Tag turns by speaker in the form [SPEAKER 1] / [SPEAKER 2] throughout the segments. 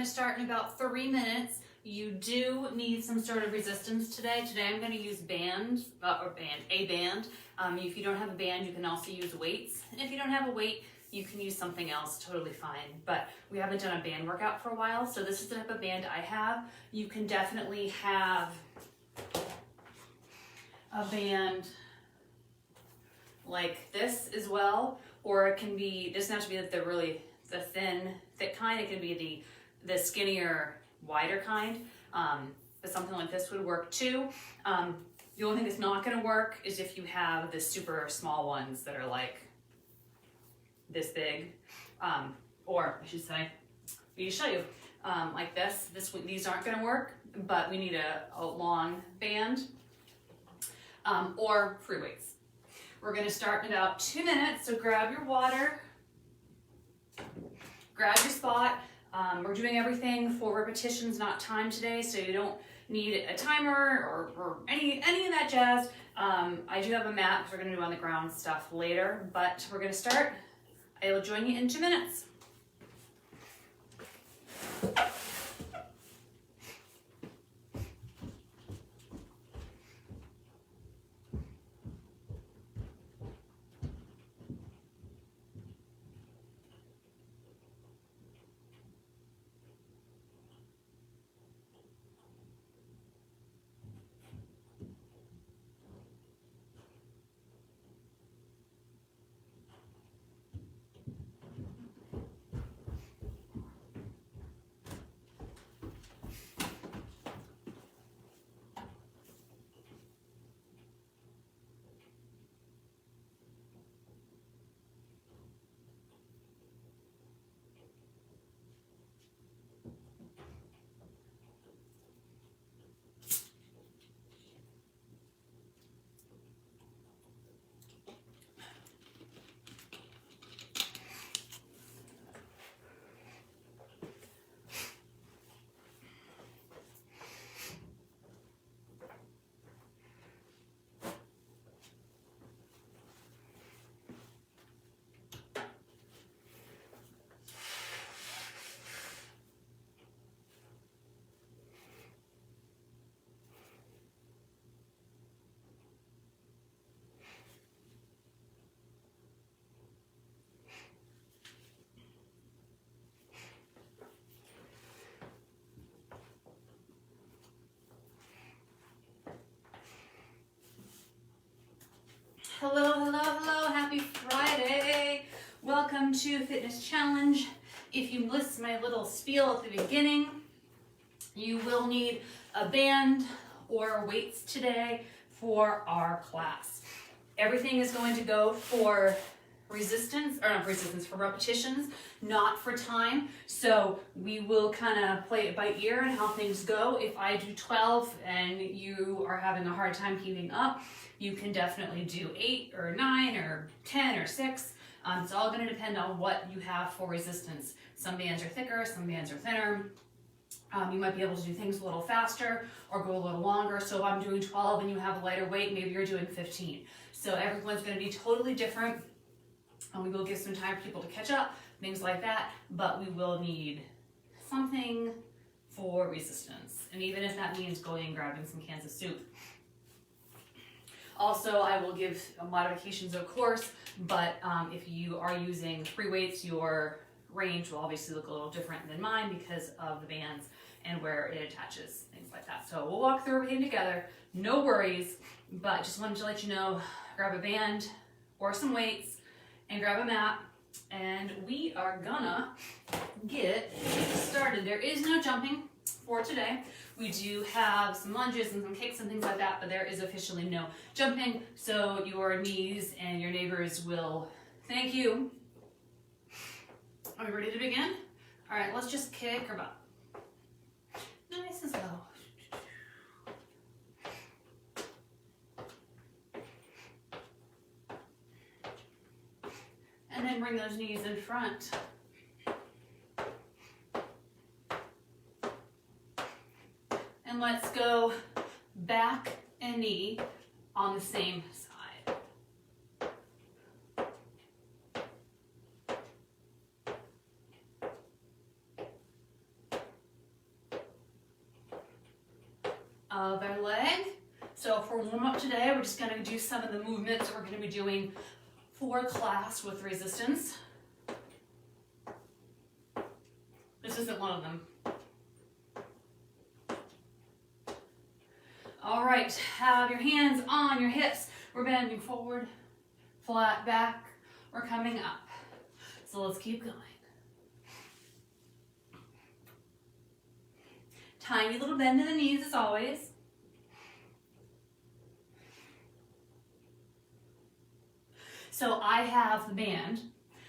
[SPEAKER 1] gonna start in about 3 minutes. You do need some sort of resistance today. Today I'm gonna use a band. If you don't have a band, you can also use weights. And if you don't have a weight, you can use something else, totally fine. But we haven't done a band workout for a while, so this is the type of band I have. You can definitely have a band like this as well, or it can be, it doesn't have to be the thin, thick kind. It can be the skinnier, wider kind. But something like this would work too. The only thing that's not going to work is if you have the super small ones that are like this big, or I should say, I need to show you, like this. These aren't going to work, but we need a long band, or free weights. We're going to start in about 2 minutes, so grab your water, grab your spot. We're doing everything for repetitions, not time today, so you don't need a timer or any of that jazz. I do have a mat because we're going to do on the ground stuff later, but we're going to start. I will join you in 2 minutes. Hello, happy Friday. Welcome to Fitness Challenge. If you missed my little spiel at the beginning, you will need a band or weights today for our class. Everything is going to go for for repetitions, not for time. So we will kind of play it by ear and how things go. If I do 12 and you are having a hard time keeping up, you can definitely do 8 or 9 or 10 or 6. It's all going to depend on what you have for resistance. Some bands are thicker, some bands are thinner. You might be able to do things a little faster or go a little longer. So if I'm doing 12 and you have a lighter weight, maybe you're doing 15. So everyone's going to be totally different. And we will give some time for people to catch up, things like that. But we will need something for resistance. And even if that means going and grabbing some cans of soup. Also, I will give modifications, of course, but if you are using free weights, your range will obviously look a little different than mine because of the bands and where it attaches, things like that. So we'll walk through everything together, no worries, but just wanted to let you know, grab a band or some weights and grab a mat, and we are gonna get started. There is no jumping for today. We do have some lunges and some kicks and things like that, but there is officially no jumping, so your knees and your neighbors will thank you. Are we ready to begin? All right, let's just kick or about nice and slow. And then bring those knees in front. And let's go back and knee on the same side. of our leg. So for warm up today, we're just going to do some of the movements that we're going to be doing for class with resistance. This isn't one of them. All right, have your hands on your hips. We're bending forward, flat back, we're coming up. So let's keep going. Tiny little bend in the knees as always. So I have the band.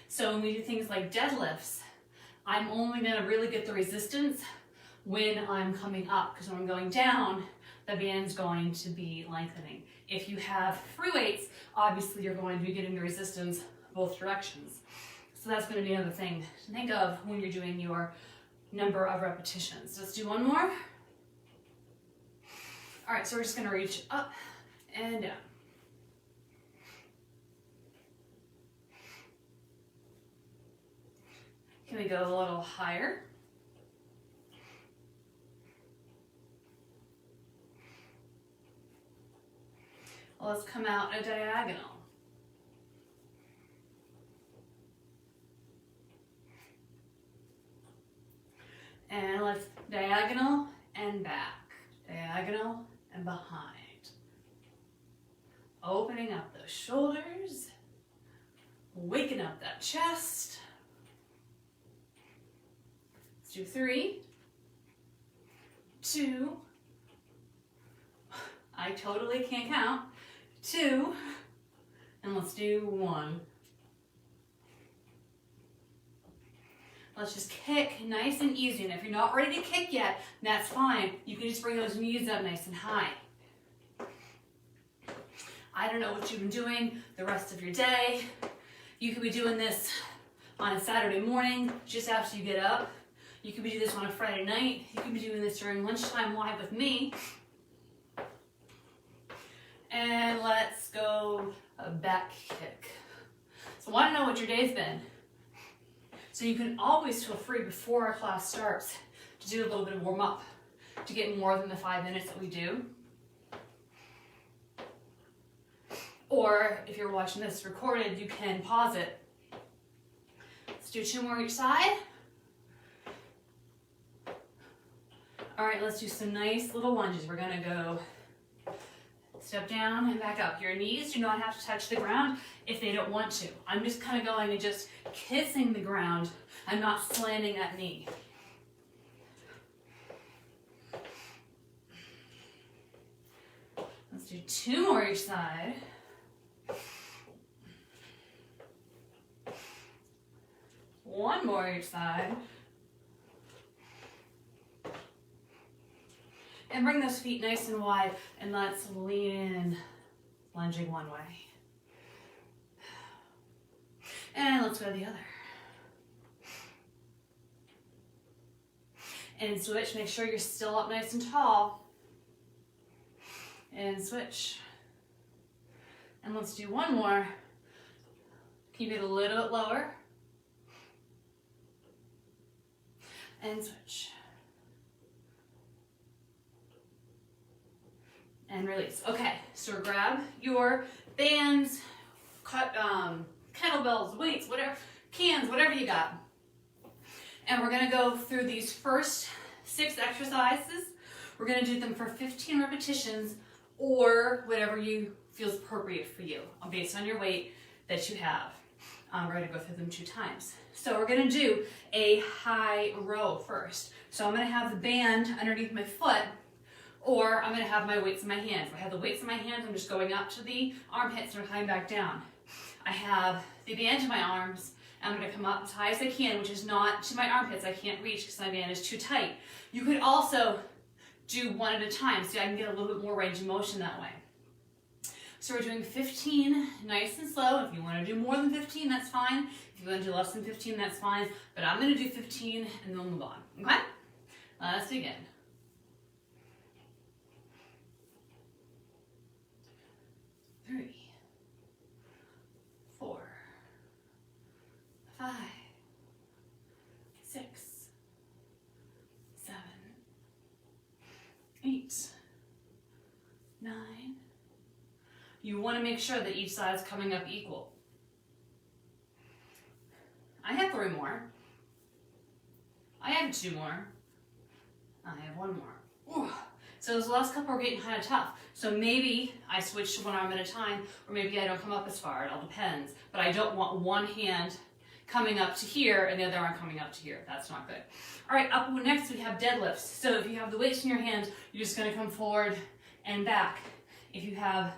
[SPEAKER 1] So when we do things like deadlifts, I'm only gonna really get the resistance when I'm coming up, because when I'm going down, the band's going to be lengthening. If you have free weights, obviously you're going to be getting the resistance both directions. So that's going to be another thing to think of when you're doing your number of repetitions. Let's do one more. All right, so we're just going to reach up and down. Can we go a little higher? Let's come out a diagonal. And let's diagonal and back, diagonal and behind. Opening up those shoulders, waking up that chest. Let's do 3, 2, I totally can't count. 2, and let's do 1. Let's just kick nice and easy. And if you're not ready to kick yet, that's fine. You can just bring those knees up nice and high. I don't know what you've been doing the rest of your day. You could be doing this on a Saturday morning, just after you get up. You could be doing this on a Friday night. You could be doing this during lunchtime live with me. And let's go a back kick. So I want to know what your day's been. So you can always feel free before our class starts to do a little bit of warm up to get more than the 5 minutes that we do. Or if you're watching this recorded, you can pause it. Let's do 2 more each side. All right, let's do some nice little lunges. We're gonna go step down and back up. Your knees do not have to touch the ground if they don't want to. I'm just kind of going and just kissing the ground. I'm not slanting that knee. Let's do 2 more each side. One more each side. And bring those feet nice and wide, and let's lean in, lunging one way. And let's go to the other. And switch, make sure you're still up nice and tall. And switch. And let's do one more. Keep it a little bit lower. And switch. And release. Okay, so grab your bands, kettlebells, weights, whatever, cans, whatever you got. And we're gonna go through these first 6 exercises. We're gonna do them for 15 repetitions or whatever you feels appropriate for you based on your weight that you have. We're gonna go through them 2 times. So we're gonna do a high row first. So I'm gonna have the band underneath my foot, or I'm gonna have my weights in my hands. If I have the weights in my hands, I'm just going up to the armpits and I'm coming back down. I have the band to my arms, and I'm gonna come up as high as I can, which is not to my armpits. I can't reach because my band is too tight. You could also do 1 at a time, so I can get a little bit more range of motion that way. So we're doing 15, nice and slow. If you wanna do more than 15, that's fine. If you wanna do less than 15, that's fine. But I'm gonna do 15 and then we'll move on, okay? Let's begin. 3, 4, 5, 6, 7, 8, You want to make sure that each side is coming up equal. I have 3 more. I have 2 more. I have 1 more. Ooh. So those last couple are getting kind of tough. So maybe I switch to one arm at a time, or maybe I don't come up as far. It all depends. But I don't want one hand coming up to here and the other arm coming up to here. That's not good. All right, up next we have deadlifts. So if you have the weights in your hands, you're just going to come forward and back. If you have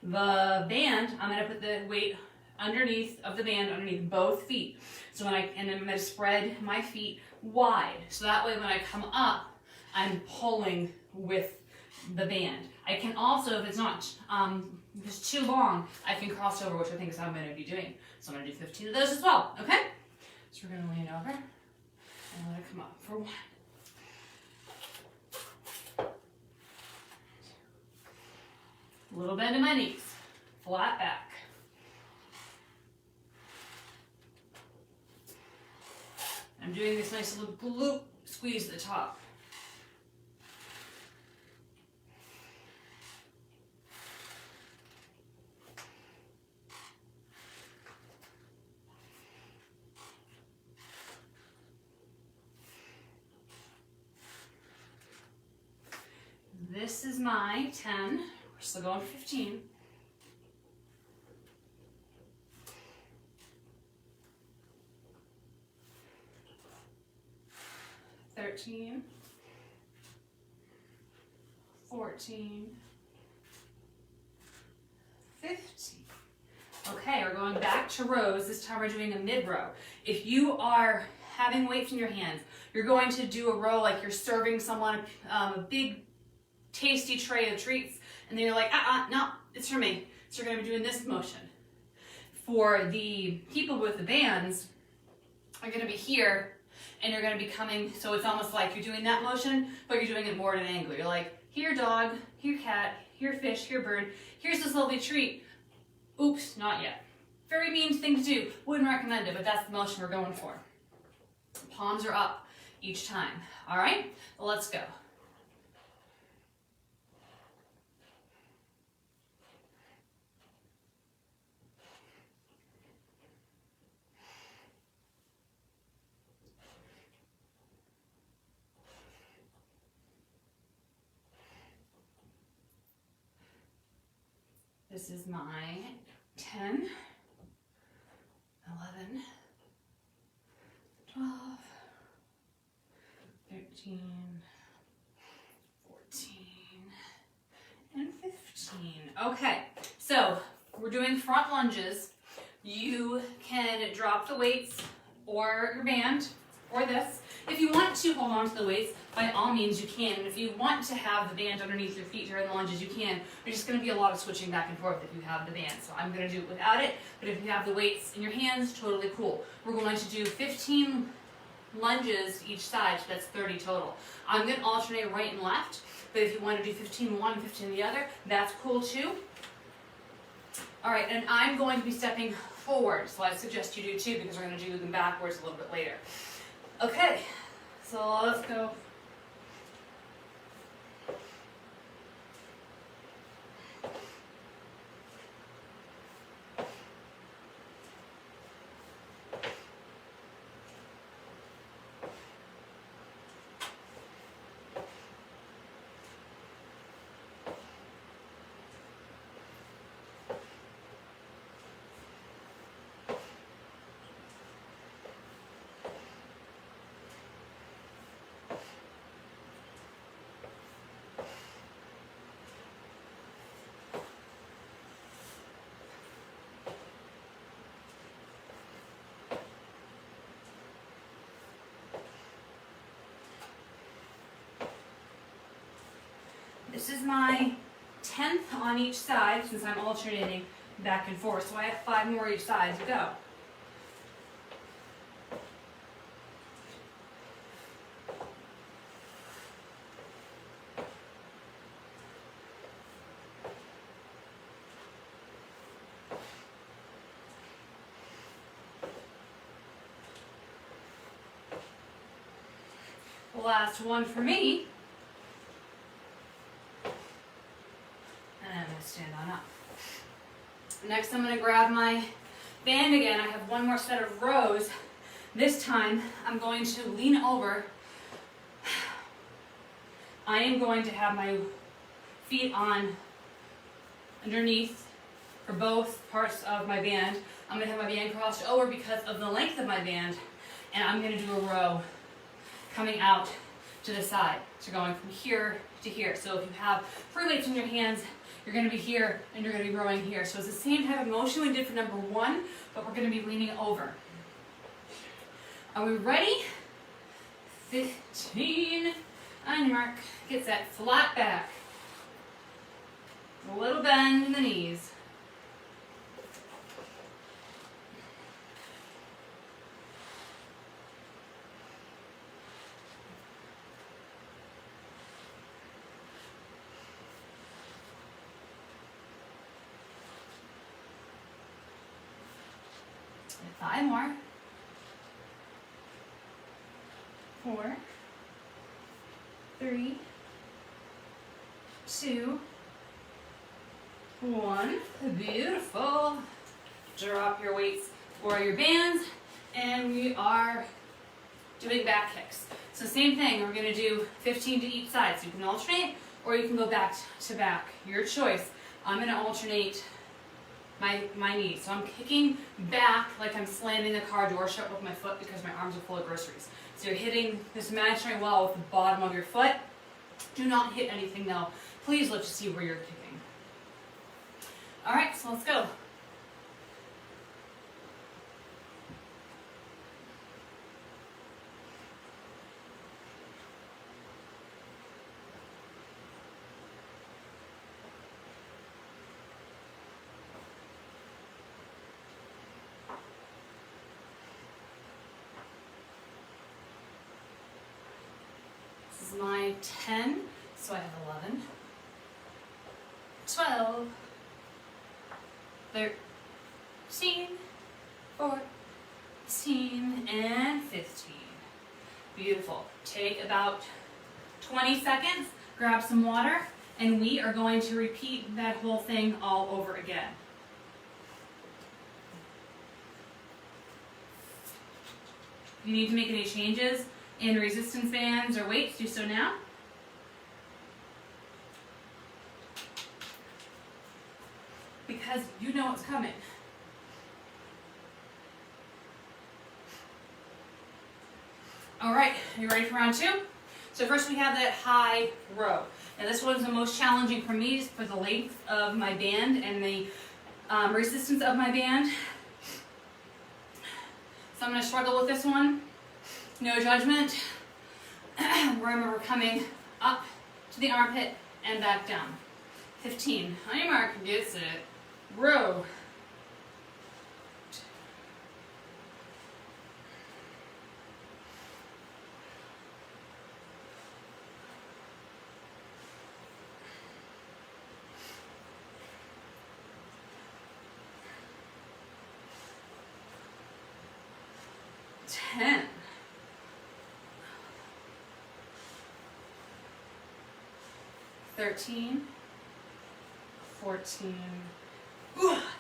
[SPEAKER 1] the band, I'm going to put the weight underneath of the band, underneath both feet. So I'm going to spread my feet wide. So that way when I come up, I'm pulling with the band. I can also, if it's not if it's too long, I can cross over, which I think is how I'm going to be doing. So I'm going to do 15 of those as well, okay? So we're going to lean over and let it come up for 1. A little bend in my knees, flat back. I'm doing this nice little glute squeeze at the top. This is my 10. We're still going 15. 13, 14, 15. Okay, we're going back to rows. This time we're doing a mid row. If you are having weights in your hands, you're going to do a row like you're serving someone a big tasty tray of treats, and then you're like, no, it's for me. So you're going to be doing this motion. For the people with the bands, are going to be here, and you're going to be coming, so it's almost like you're doing that motion, but you're doing it more at an angle. You're like, here dog, here cat, here fish, here bird, here's this lovely treat. Oops, not yet. Very mean thing to do. Wouldn't recommend it, but that's the motion we're going for. Palms are up each time. All right, well, let's go. This is my 10, 11, 12, 13, 14, and 15. Okay, so we're doing front lunges. You can drop the weights or your band or this. If you want to hold on to the weights, by all means you can. And if you want to have the band underneath your feet during the lunges, you can. There's just going to be a lot of switching back and forth if you have the band. So I'm going to do it without it. But if you have the weights in your hands, totally cool. We're going to do 15 lunges each side, so that's 30 total. I'm going to alternate right and left. But if you want to do 15 one and 15 the other, that's cool too. All right, and I'm going to be stepping forward. So I suggest you do too, because we're going to do them backwards a little bit later. Okay, so let's go. This is my 10th on each side, since I'm alternating back and forth. So I have 5 more each side to go. The last one for me. And I'm going to stand on up. Next, I'm going to grab my band again. I have one more set of rows. This time, I'm going to lean over. I am going to have my feet on underneath for both parts of my band. I'm going to have my band crossed over because of the length of my band, and I'm going to do a row coming out to the side. So going from here to here. So if you have free weights in your hands, you're going to be here and you're going to be rowing here. So it's the same type of motion we did for number 1, but we're going to be leaning over. Are we ready? 15. On your mark. Get that flat back. A little bend in the knees. And 5 more. 4, 3, 2, 1. Beautiful. Drop your weights or your bands, and we are doing back kicks. So same thing, we're going to do 15 to each side. So you can alternate, or you can go back to back. Your choice. I'm going to alternate my knees. So I'm kicking back like I'm slamming the car door shut with my foot because my arms are full of groceries. So you're hitting this imaginary wall with the bottom of your foot. Do not hit anything though. Please look to see where you're kicking. All right, so let's go. This is my 10, so I have 11, 12, 13, 14, and 15. Beautiful. Take about 20 seconds, grab some water, and we are going to repeat that whole thing all over again. If you need to make any changes in resistance bands or weights, do so now. Because you know what's coming. All right, are you ready for round 2? So first we have that high row. Now this one's the most challenging for me for the length of my band and the resistance of my band. So I'm going to struggle with this one. No judgment. Remember, we're coming up to the armpit and back down. 15. On your mark, get set. Row. 10. 13, 14,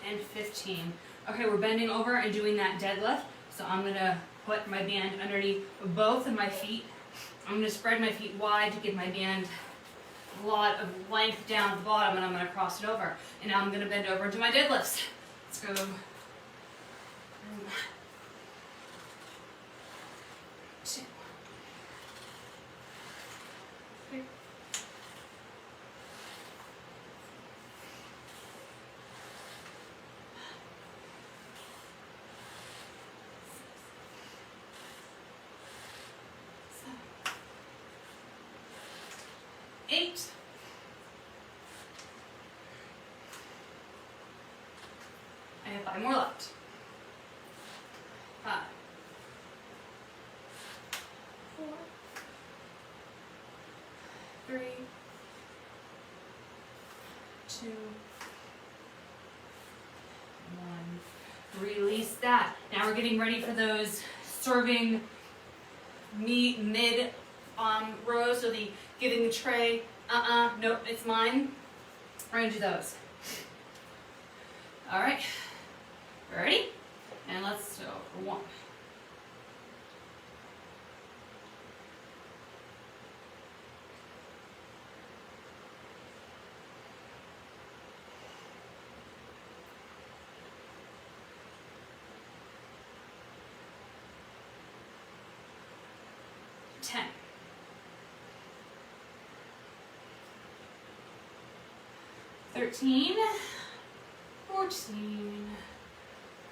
[SPEAKER 1] and 15. Okay, we're bending over and doing that deadlift. So I'm gonna put my band underneath both of my feet. I'm gonna spread my feet wide to give my band a lot of length down at the bottom, and I'm gonna cross it over. And now I'm gonna bend over and do my deadlifts. Let's go. 2, 3, 8. I have 5 more left. 5, 4, 3, 2, 1. Release that. Now we're getting ready for those serving mid rows, so the giving the tray, nope, it's mine. We're gonna do those. All right, ready? And let's go for 1. 10. 13, 14,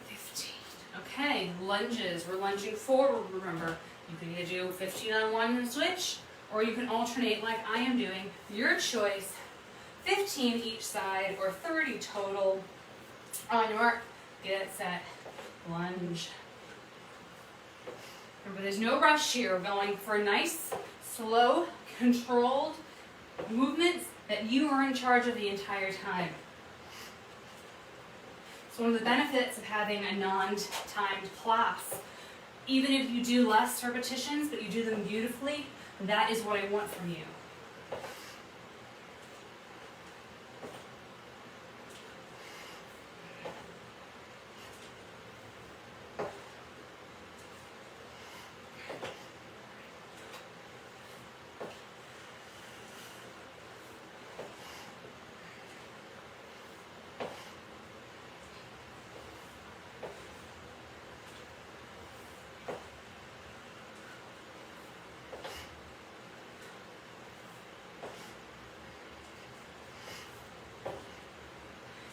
[SPEAKER 1] 15. Okay, lunges. We're lunging forward, remember. You can either do 15 on one and switch, or you can alternate like I am doing. Your choice. 15 each side, or 30 total. On your mark, get set, lunge. Remember, there's no rush here. We're going for nice, slow, controlled movements that you are in charge of the entire time. So one of the benefits of having a non-timed class, even if you do less repetitions, but you do them beautifully, that is what I want from you.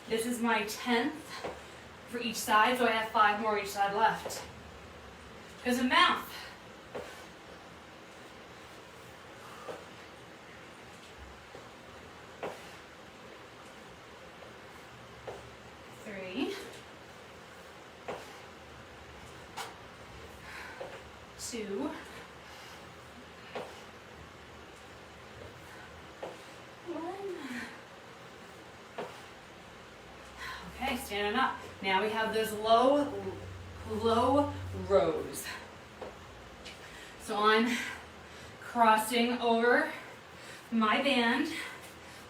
[SPEAKER 1] This is my 10th for each side, so I have 5 more each side left. Because of math. Three, 2, 1. Okay, standing up. Now we have those low rows. So I'm crossing over my band,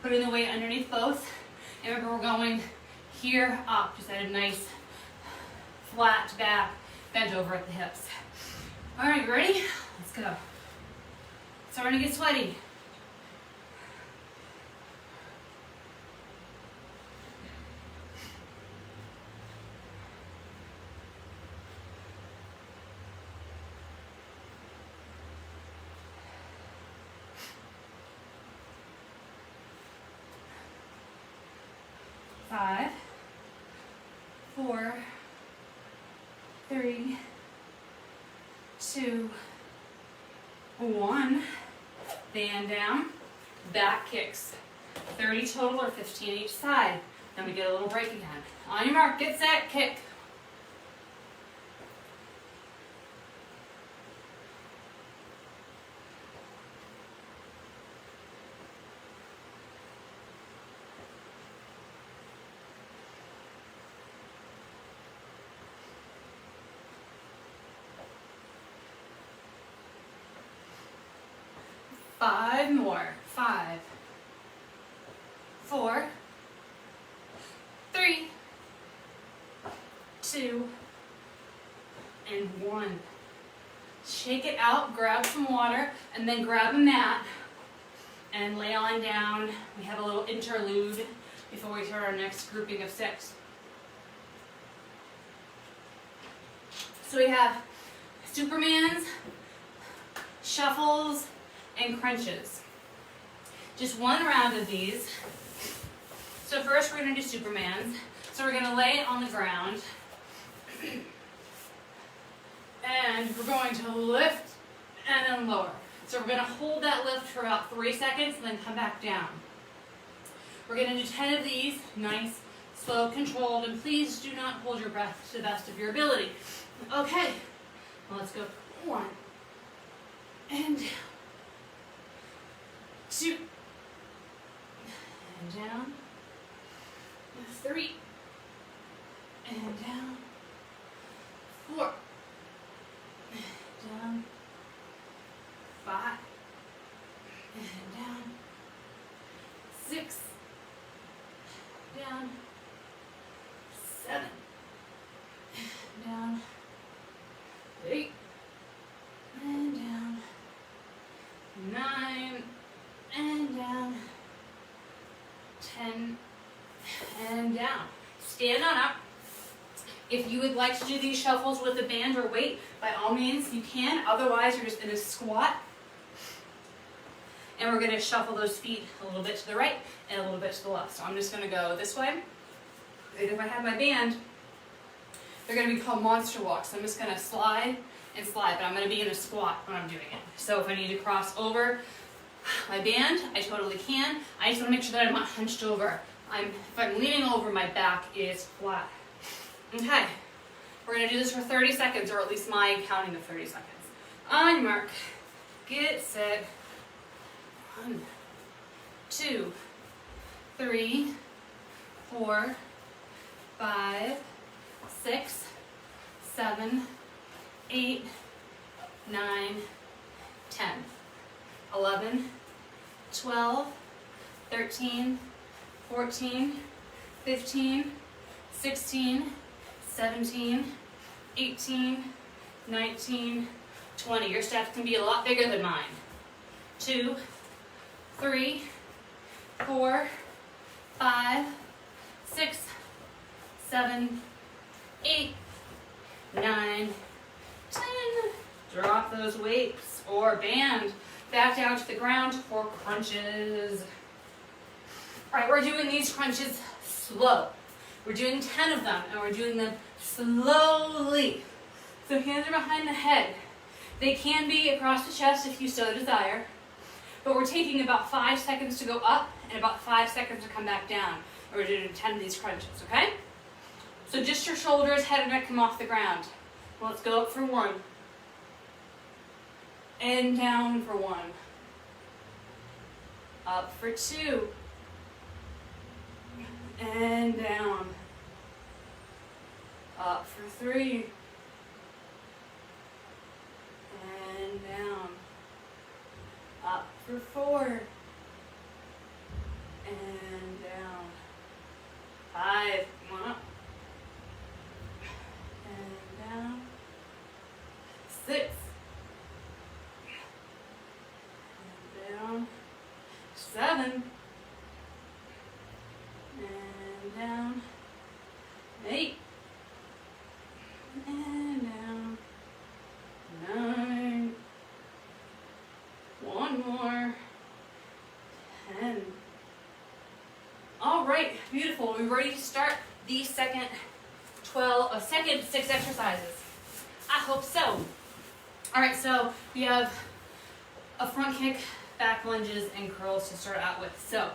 [SPEAKER 1] putting the weight underneath both. And remember, we're going here up, just at a nice flat back, bent over at the hips. All right, ready? Let's go. Starting to get sweaty. Five, 4, 3, 2, 1. Band down, back kicks. 30 total or 15 each side. Then we get a little break again. On your mark, get set, kick. Five more. 5, 4, 3, 2, and 1. Shake it out, grab some water, and then grab a mat and lay on down. We have a little interlude before we start our next grouping of 6. So we have Supermans, shuffles, and crunches. Just one round of these. So first we're going to do Supermans. So we're going to lay on the ground. And we're going to lift and then lower. So we're going to hold that lift for about 3 seconds and then come back down. We're going to do 10 of these, nice, slow, controlled, and please do not hold your breath to the best of your ability. Okay, well, let's go. 1, and 2, and down, 3, and down, 4, and down, 5, and down, 6, down, stand on up. If you would like to do these shuffles with a band or weight, by all means you can. Otherwise, you're just in a squat. And we're going to shuffle those feet a little bit to the right and a little bit to the left. So I'm just going to go this way. And if I have my band, they're going to be called monster walks. So I'm just going to slide and slide, but I'm going to be in a squat when I'm doing it. So if I need to cross over my band, I totally can. I just want to make sure that I'm not hunched over. If I'm leaning over, my back is flat. Okay, we're going to do this for 30 seconds, or at least my counting of 30 seconds. On your mark, get set. 1, 2, 3, 4, 5, 6, 7, 8, 9, 10, 11, 12, 13, 14, 15, 16, 17, 18, 19, 20. Your steps can be a lot bigger than mine. 2, 3, 4, 5, 6, 7, 8, 9, 10. Drop those weights or band back down to the ground for crunches. All right, we're doing these crunches slow. We're doing 10 of them, and we're doing them slowly. So hands are behind the head. They can be across the chest if you so desire, but we're taking about 5 seconds to go up and about 5 seconds to come back down. And we're doing 10 of these crunches, okay? So just your shoulders, head and neck come off the ground. Let's go up for 1. And down for 1. Up for 2. And down. Up for 3. And down. Up for 4. And down. 5. Come on up. And down. 6. And down. 7. And down. 8. And down. 9. 1 more. 10. All right, beautiful. We're ready to start the second 6 exercises. I hope so. All right, so we have a front kick, back lunges, and curls to start out with. So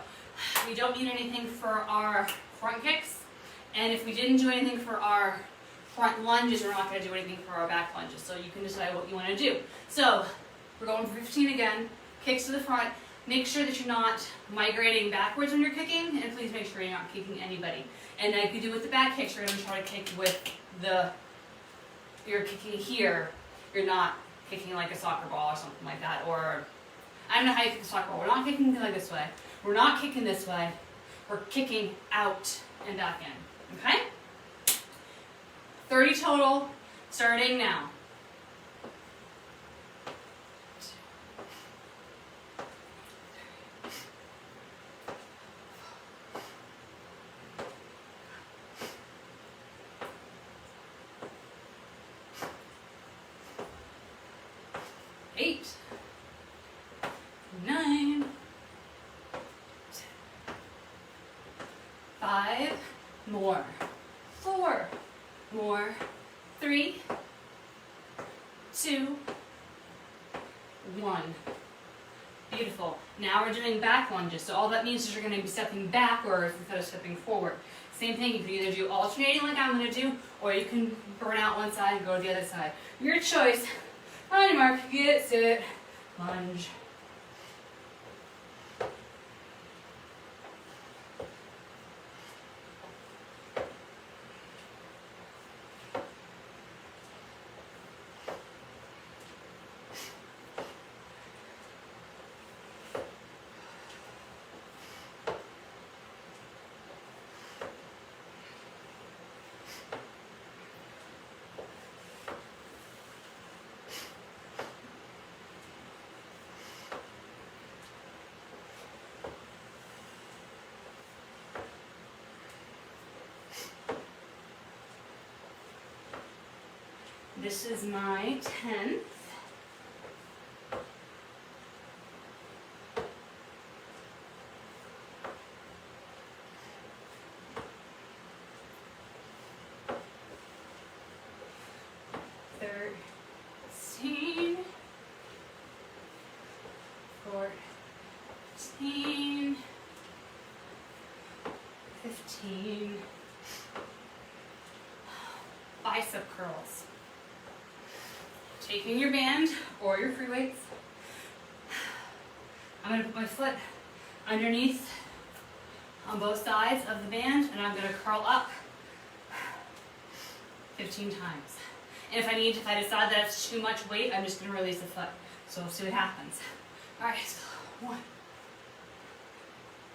[SPEAKER 1] we don't need anything for our front kicks, and if we didn't do anything for our front lunges, we're not going to do anything for our back lunges. So you can decide what you want to do. So we're going for 15 again. Kicks to the front. Make sure that you're not migrating backwards when you're kicking, and please make sure you're not kicking anybody. And like you do with the back kicks, you're going to try to kick with you're kicking here. You're not kicking like a soccer ball or something like that. Or, I don't know how you kick a soccer ball. We're not kicking like this way. We're not kicking this way. We're kicking out and back in. Okay? 30 total, starting now. 8, 9, 5 more, 4 more, 3, 2, 1. Beautiful. Now we're doing back lunges. So all that means is you're going to be stepping backwards instead of stepping forward. Same thing, you can either do alternating like I'm going to do, or you can burn out one side and go to the other side. Your choice. On your mark, get set, lunge. This is my 10th. Thirteen, 14, 15. Bicep curls. Taking your band or your free weights. I'm going to put my foot underneath on both sides of the band, and I'm going to curl up 15 times. And if I decide that it's too much weight, I'm just going to release the foot. So we'll see what happens. All right, so 1,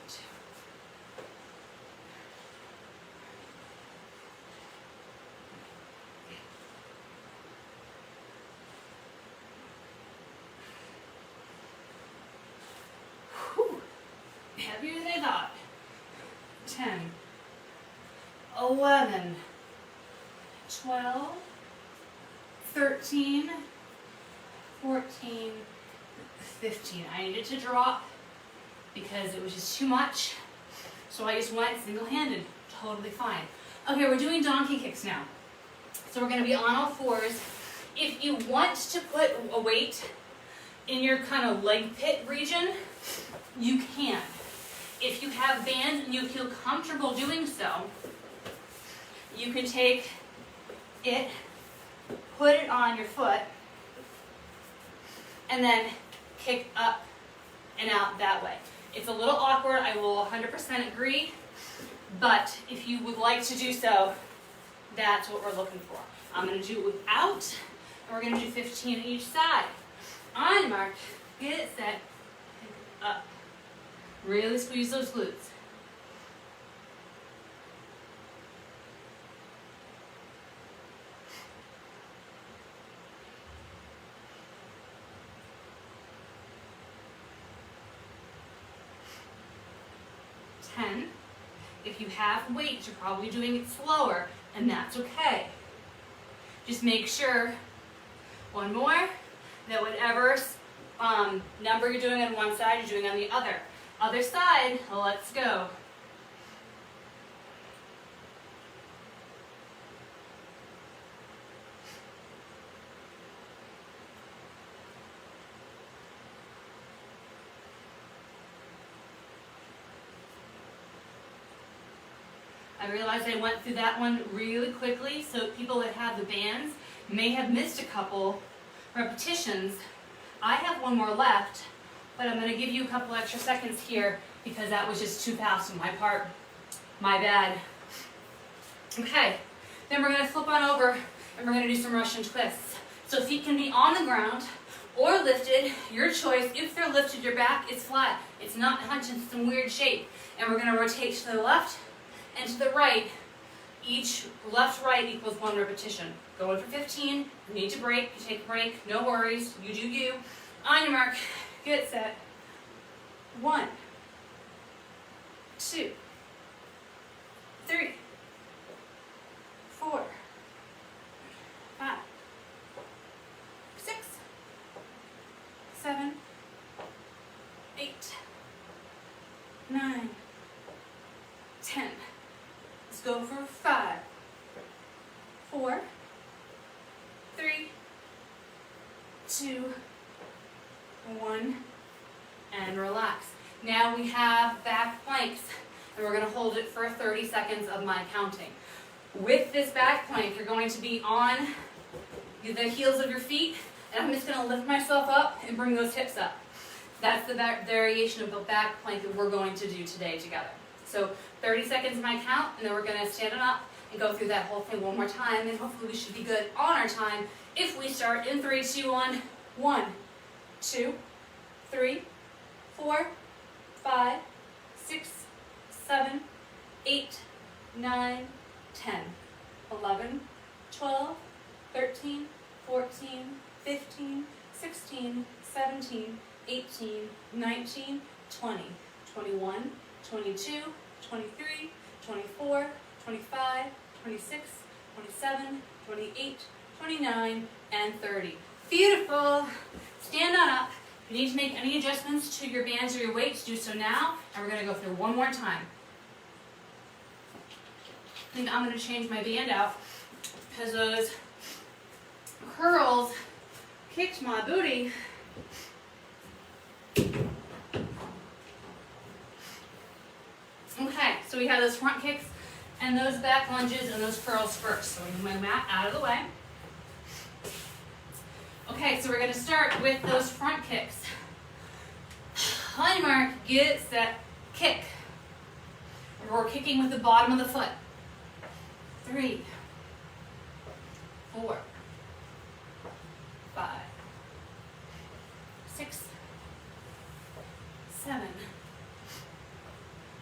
[SPEAKER 1] 2. Whew. Heavier than I thought. 10, 11, 12, 13, 14, 15. I needed to drop because it was just too much. So I just went single-handed. Totally fine. Okay, we're doing donkey kicks now. So we're going to be on all fours. If you want to put a weight in your kind of leg pit region, you can. If you have bands and you feel comfortable doing so, you can take it, put it on your foot, and then kick up and out that way. It's a little awkward, I will 100% agree, but if you would like to do so, that's what we're looking for. I'm going to do it without, and we're going to do 15 on each side. On your mark, get it set, pick up. Really squeeze those glutes. If you have weight, you're probably doing it slower, and that's okay. Just make sure, one more, that whatever number you're doing on one side, you're doing on the other. Other side, let's go. I realized I went through that one really quickly, so people that have the bands may have missed a couple repetitions. I have one more left, but I'm going to give you a couple extra seconds here because that was just too fast on my part. My bad. Okay, then we're going to flip on over and we're going to do some Russian twists. So feet can be on the ground or lifted, your choice. If they're lifted, your back is flat. It's not hunched in some weird shape. And we're going to rotate to the left and to the right. Each left-right equals 1 repetition. Going for 15, you need to break, you take a break, no worries, you do you. On your mark, get set. 1, 2, 3, 4, 5, 6, 7, 8, 9, 10. Let's go for 5, 4, 3, 2, 1, and relax. Now we have back planks, and we're going to hold it for 30 seconds of my counting. With this back plank, you're going to be on the heels of your feet, and I'm just going to lift myself up and bring those hips up. That's the variation of the back plank that we're going to do today together. So 30 seconds of my count, and then we're going to stand it up and go through that whole thing one more time, and hopefully we should be good on our time if we start in 3, 2, 1. 1, 2, 3, 4, 5, 6, 7, 8, 9, 10, 11, 12, 13, 14, 15, 16, 17, 18, 19, 20, 21, 22, 23, 24, 25, 26, 27, 28, 29, and 30. Beautiful. Stand on up. If you need to make any adjustments to your bands or your weights, do so now. And we're going to go through one more time. I think I'm going to change my band out because those curls kicked my booty. Okay, so we have those front kicks and those back lunges and those curls first. So I'm going to move my mat out of the way. Okay, so we're going to start with those front kicks. On your mark, get set, kick. We're kicking with the bottom of the foot. 3, 4, 5, 6, 7,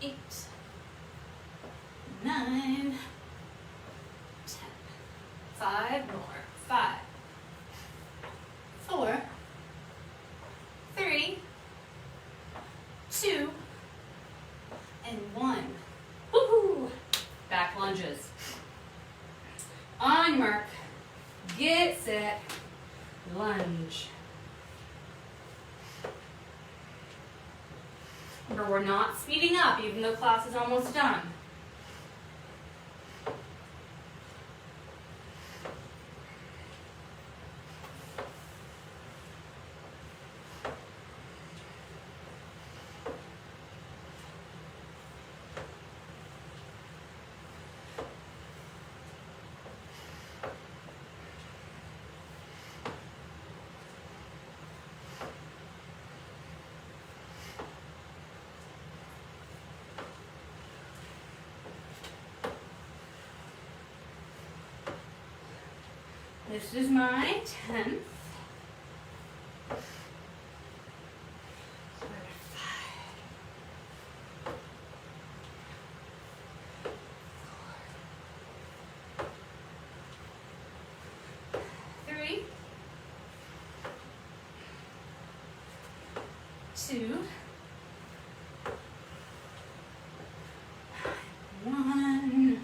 [SPEAKER 1] 8, 9, 10. 5 more. 5, 4, 3, 2, and 1. Woohoo! Back lunges. On your mark, get set, lunge. Remember, we're not speeding up even though class is almost done. This is my 10th. 3, 2, 1.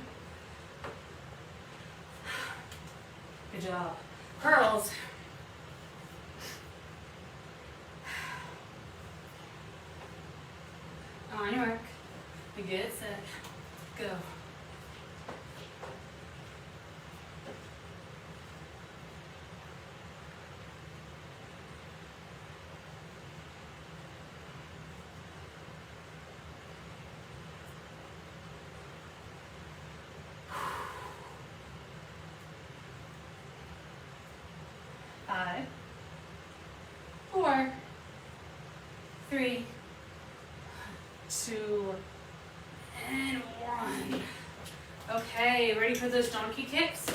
[SPEAKER 1] Good job. Curls. On your mark. Get set. Go. 5, 4, 3, 2, and 1. Okay, ready for those donkey kicks?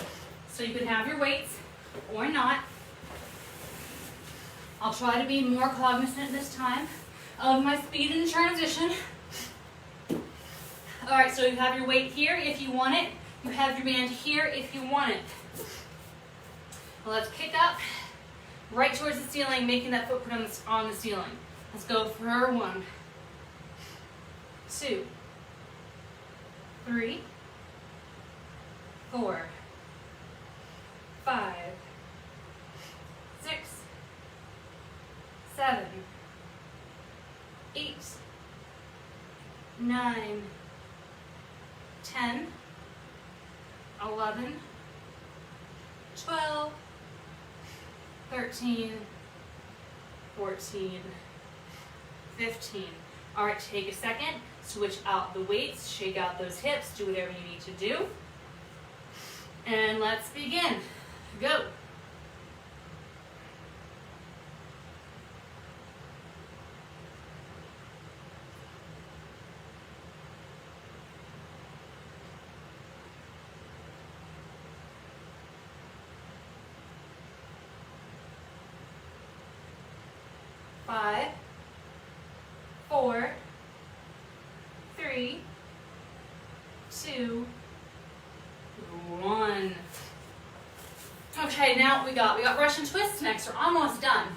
[SPEAKER 1] So you can have your weights or not. I'll try to be more cognizant this time of my speed and transition. All right, so you have your weight here if you want it. You have your band here if you want it. Well, let's kick up right towards the ceiling, making that footprint on the ceiling. Let's go for 1, 2, 3, 4, 5, 6, 7, 8, 9, 10, 11, 12, 13, 14, 15. All right, take a second, switch out the weights, shake out those hips, do whatever you need to do. And let's begin. Go. Five, 4, 3, 2, 1. Okay, now what we got Russian twists next. We're almost done.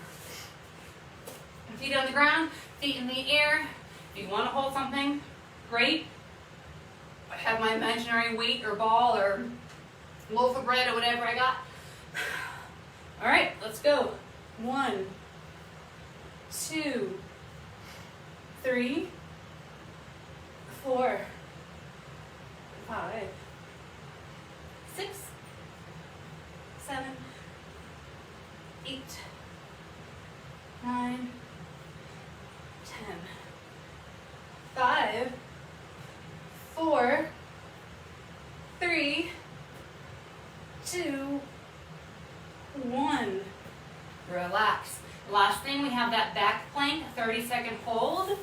[SPEAKER 1] Feet on the ground, feet in the air. If you want to hold something, great. I have my imaginary weight or ball or loaf of bread or whatever I got. All right, let's go. 1, 2, 3, 4, 5, 6, 7, 8, 9, 10. 5, 4, 3, 2, 1. Relax. Last thing, we have that back plank, 30-second hold.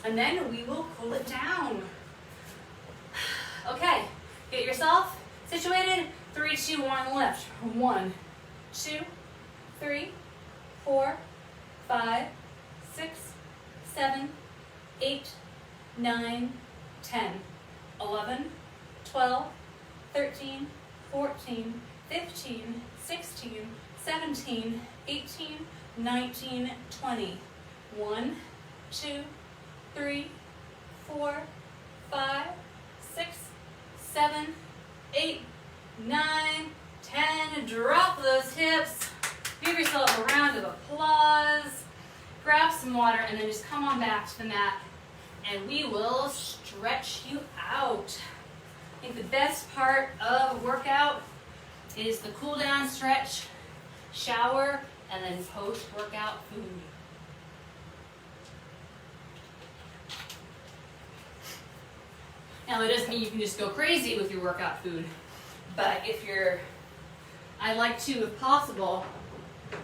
[SPEAKER 1] And then we will cool it down. Okay, get yourself situated. 3, 2, 1, lift. 1, 2, 3, 4, 5, 6, 7, 8, 9, 10, 11, 12, 13, 14, 15, 16, 17, 18, 19, 20. 1, 2, 3, 4, 5, 6, 7, 8, 9, 10. Drop those hips. Give yourself a round of applause. Grab some water and then just come on back to the mat and we will stretch you out. I think the best part of a workout is the cool down stretch, shower, and then post-workout food. Now, it doesn't mean you can just go crazy with your workout food, but I like to, if possible,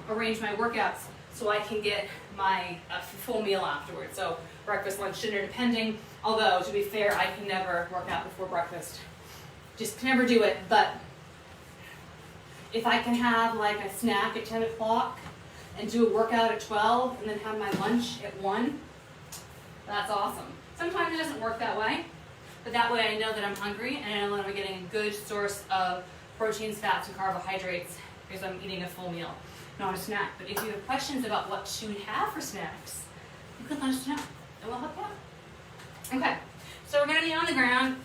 [SPEAKER 1] arrange my workouts so I can get my full meal afterwards. So breakfast, lunch, dinner, depending. Although, to be fair, I can never work out before breakfast. Just can never do it, but if I can have like a snack at 10 o'clock and do a workout at 12 and then have my lunch at 1, that's awesome. Sometimes it doesn't work that way, but that way I know that I'm hungry and I know that I'm getting a good source of proteins, fats, and carbohydrates because I'm eating a full meal, not a snack. But if you have questions about what to have for snacks, you can let us know and we'll help you out. Okay, so we're gonna be on the ground.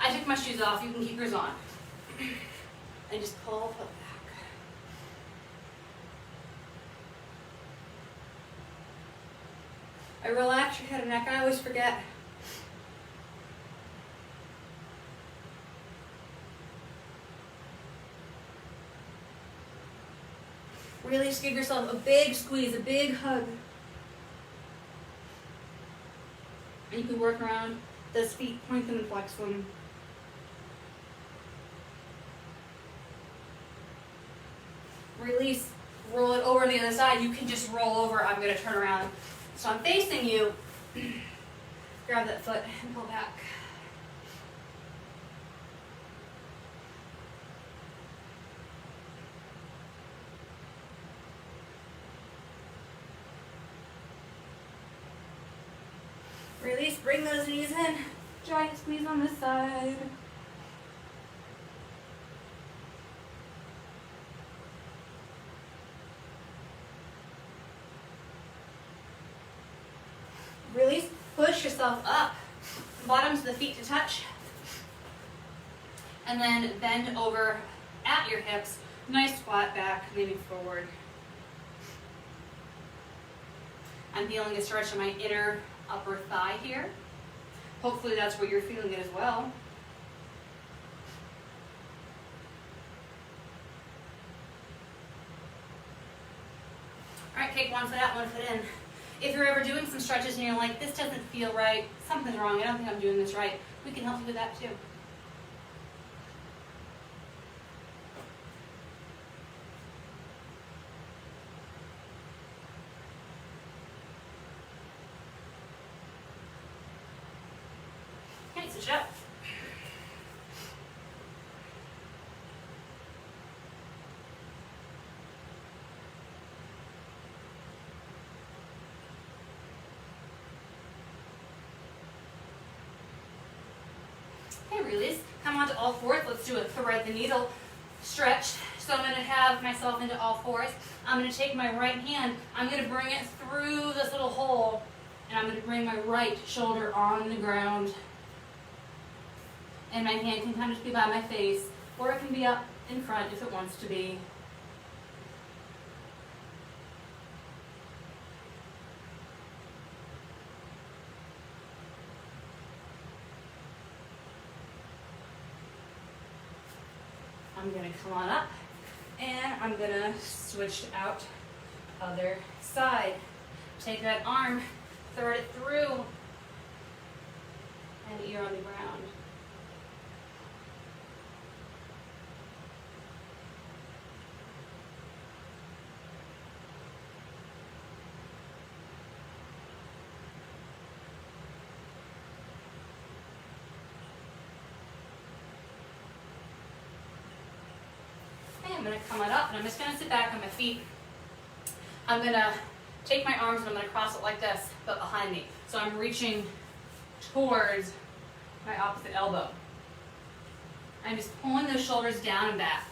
[SPEAKER 1] I took my shoes off, you can keep yours on. And just pull foot back. I relax your head and neck, I always forget. Really just give yourself a big squeeze, a big hug. And you can work around those feet, point them and flex them. Release, roll it over to the other side. You can just roll over. I'm going to turn around. So I'm facing you. Grab that foot and pull back. Release, bring those knees in. Giant squeeze on this side. Release, push yourself up. Bottoms of the feet to touch. And then bend over at your hips. Nice flat back, leaning forward. I'm feeling a stretch in my inner upper thigh here. Hopefully that's where you're feeling it as well. All right, take one foot out, one foot in. If you're ever doing some stretches and you're like, this doesn't feel right, something's wrong, I don't think I'm doing this right, we can help you with that too. Okay, switch it up. Okay, release. Come onto all fours. Let's do a thread the needle stretch. So I'm going to have myself into all fours. I'm going to take my right hand. I'm going to bring it through this little hole. And I'm going to bring my right shoulder on the ground. And my hand can kind of just be by my face. Or it can be up in front if it wants to be. I'm gonna come on up and I'm gonna switch out other side. Take that arm, thread it through, and ear on the ground. I'm going to come on up and I'm just going to sit back on my feet. I'm going to take my arms and I'm going to cross it like this, but behind me. So I'm reaching towards my opposite elbow. I'm just pulling those shoulders down and back.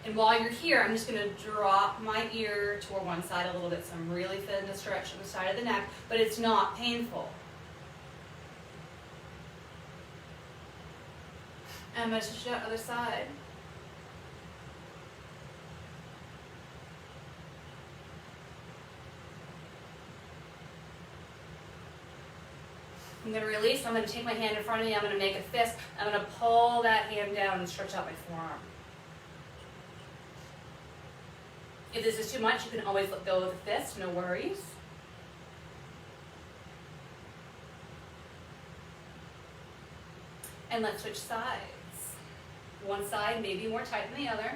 [SPEAKER 1] And while you're here, I'm just going to drop my ear toward one side a little bit. So I'm really feeling the stretch on the side of the neck, but it's not painful. And I'm going to switch to the other side. I'm going to release. I'm going to take my hand in front of me. I'm going to make a fist. I'm going to pull that hand down and stretch out my forearm. If this is too much, you can always let go of the fist. No worries. And let's switch sides. One side may be more tight than the other.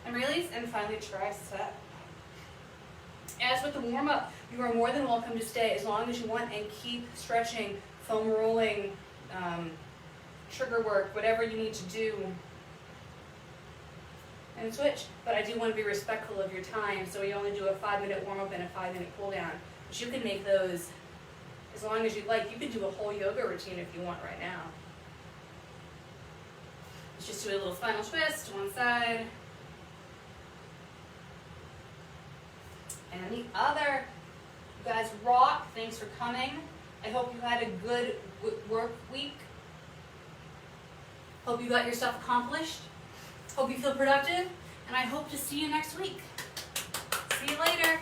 [SPEAKER 1] And release, and finally tricep. As with the warm-up, you are more than welcome to stay as long as you want and keep stretching, foam rolling, trigger work, whatever you need to do. And switch, but I do want to be respectful of your time, so we only do a 5-minute warm-up and a 5-minute cool-down. But you can make those as long as you'd like. You can do a whole yoga routine if you want right now. Let's just do a little final twist, one side. And the other. You guys rock. Thanks for coming. I hope you had a good work week. Hope you got your stuff accomplished. Hope you feel productive, and I hope to see you next week. See you later.